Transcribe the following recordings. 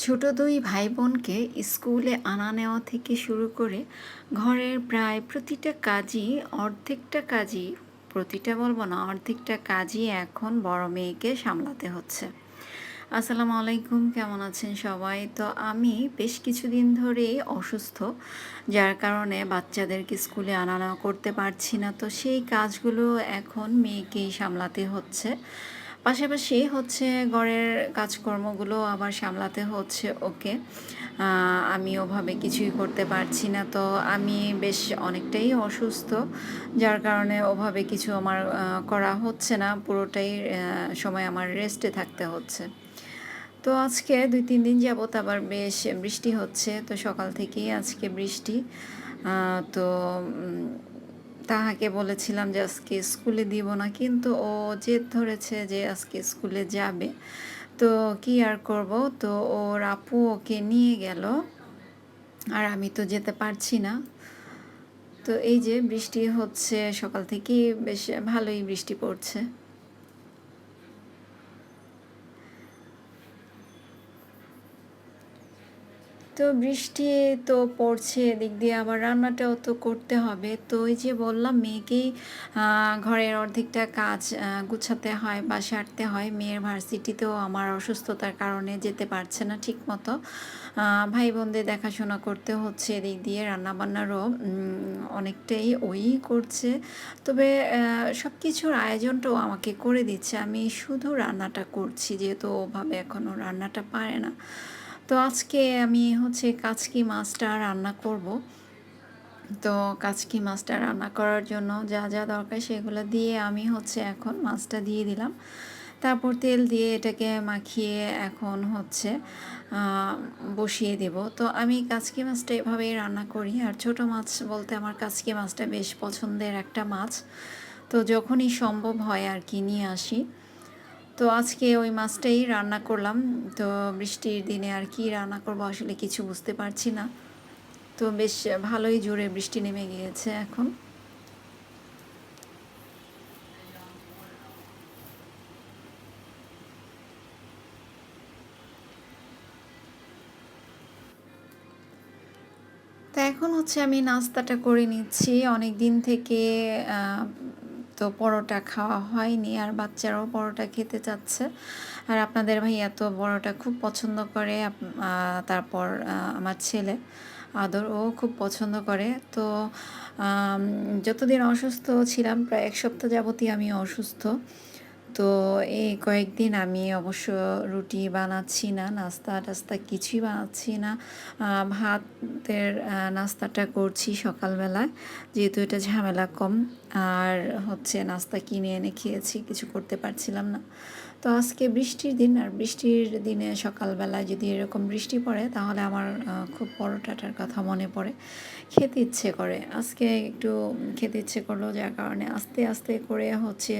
ছোট দুই ভাই বোনকে স্কুলে আনা নেওয়া থেকে শুরু করে ঘরের প্রায় প্রতিটা কাজই প্রতিটা বলবো না, অর্ধেকটা কাজই এখন বড় মেয়েকে সামলাতে হচ্ছে। আসসালামু আলাইকুম, কেমন আছেন সবাই? তো আমি বেশ কিছুদিন ধরেই অসুস্থ, যার কারণে বাচ্চাদেরকে স্কুলে আনা নেওয়া করতে পারছি না। তো সেই কাজগুলো এখন মেয়েকেই সামলাতে হচ্ছে। পাশাপাশি হচ্ছে ঘরের কাজকর্মগুলো আবার সামলাতে হচ্ছে ওকে। আমি ওভাবে কিছুই করতে পারছি না। তো আমি বেশ অনেকটাই অসুস্থ, যার কারণে ওভাবে কিছু আমার করা হচ্ছে না। পুরোটাই সময় আমার রেস্টে থাকতে হচ্ছে। তো আজকে ২-৩ দিন যাবত আবার বেশ বৃষ্টি হচ্ছে। তো সকাল থেকেই আজকে বৃষ্টি। তো তাহাকে বলেছিলাম যে আজকে স্কুলে দিব না, কিন্তু ও জেদ ধরেছে যে আজকে স্কুলে যাবে। তো কি আর করব, তো ওর আপু ওকে নিয়ে গেল, আর আমি তো যেতে পারছি না। তো এই যে বৃষ্টি হচ্ছে সকাল থেকেই, বেশ ভালোই বৃষ্টি পড়ছে। তো বৃষ্টি তো পড়ছে, এদিক দিয়ে আবার রান্নাটাও তো করতে হবে। তো ওই যে বললাম, মেয়েকেই ঘরের অর্ধেকটা কাজ গুছাতে হয় বা সারতে হয়। মেয়ের ভার্সিটিতেও আমার অসুস্থতার কারণে যেতে পারছে না ঠিকমতো। ভাই বোনদের দেখাশোনা করতে হচ্ছে, এদিক দিয়ে রান্নাবান্নারও অনেকটাই ওই করছে। তবে সব কিছুর আয়োজনটাও আমাকে করে দিচ্ছে, আমি শুধু রান্নাটা করছি, যেহেতু ওভাবে এখনও রান্নাটা পারে না। তো আজকে আমি হচ্ছে কাচকি মাছটা রান্না করব। তো কাচকি মাছটা রান্না করার জন্য যা যা দরকার সেগুলো দিয়ে আমি হচ্ছে এখন মাছটা দিয়ে দিলাম। তারপর তেল দিয়ে এটাকে মাখিয়ে এখন হচ্ছে বসিয়ে দেব। তো আমি কাচকি মাছটা এভাবেই রান্না করি। আর ছোট মাছ বলতে আমার কাচকি মাছটা বেশ পছন্দের একটা মাছ। তো যখনই সম্ভব হয় আর কি নিয়ে আসি। তো আজকে ওই মাছটাই রান্না করলাম। তো বৃষ্টির দিনে আর কি রান্না করব আসলে কিছু বুঝতে পারছি না। তো বেশ ভালোই জোরে বৃষ্টি নেমে গিয়েছে এখন। তো এখন হচ্ছে আমি নাস্তাটা করে নিচ্ছি। অনেক দিন থেকে তো পরোটা খাওয়া হয়নি, আর বাচ্চারাও পরোটা খেতে চাচ্ছে। আর আপনাদের ভাইয়া তো পরোটা খুব পছন্দ করে। তারপর আমার ছেলে আদর, ও খুব পছন্দ করে। তো যতদিন অসুস্থ ছিলাম, প্রায় ১ সপ্তাহ যাবতই আমি অসুস্থ। তো এই কয়েকদিন আমি অবশ্য রুটি বানাচ্ছি না, নাস্তা-টাস্তা কিছুই বানাচ্ছি না। ভাতের নাস্তাটা করছি সকালবেলায়, যেহেতু এটা ঝামেলা কম। আর হচ্ছে নাস্তা কিনে এনে খেয়েছি, কিছু করতে পারছিলাম না। তো আজকে বৃষ্টির দিন, আর বৃষ্টির দিনে সকালবেলায় যদি এরকম বৃষ্টি পড়ে, তাহলে আমার খুব পরোটাটার কথা মনে পড়ে, খেতে ইচ্ছে করে। আজকে একটু খেতে ইচ্ছে করলো, যার কারণে আস্তে আস্তে করে হচ্ছে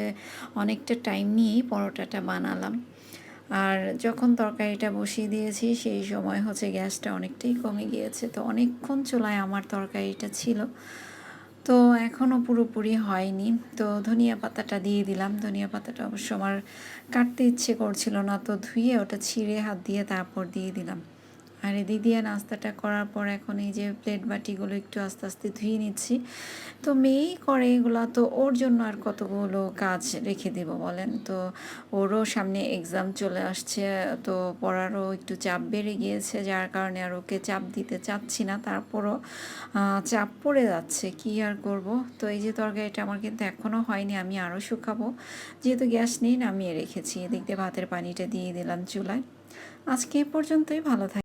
অনেকটা টাইম নিয়েই পরোটাটা বানালাম। আর যখন তরকারিটা বসিয়ে দিয়েছি, সেই সময় হচ্ছে গ্যাসটা অনেকটাই কমে গিয়েছে। তো অনেকক্ষণ চুলায় আমার তরকারিটা ছিল, তো এখনও পুরোপুরি হয়নি। তো ধনিয়া পাতাটা দিয়ে দিলাম। ধনিয়া পাতাটা অবশ্য আমার কাটতে ইচ্ছে করছিল না, তো ধুয়ে ওটা ছিঁড়ে হাত দিয়ে তারপর দিয়ে দিলাম। আর এদিক দিয়ে নাস্তাটা করার পর এখন এই যে প্লেট বাটিগুলো একটু আস্তে আস্তে ধুয়ে নিচ্ছি। তো মেয়েই করে এগুলো, তো ওর জন্য আর কতগুলো কাজ রেখে দেব বলেন? তো ওরও সামনে এক্সাম চলে আসছে, তো পড়ারও একটু চাপ বেড়ে গিয়েছে, যার কারণে আর ওকে চাপ দিতে চাচ্ছি না। তারপরও চাপ পড়ে যাচ্ছে, কি আর করব। তো এই যে তরকারিটা আমার কিন্তু এখনও হয়নি, আমি আরও শুকাবো, যেহেতু গ্যাস নেই নামিয়ে রেখেছি। এদিক দিয়ে ভাতের পানিটা দিয়ে দিলাম চুলায়। আজকে এ পর্যন্তই, ভালো থাকি।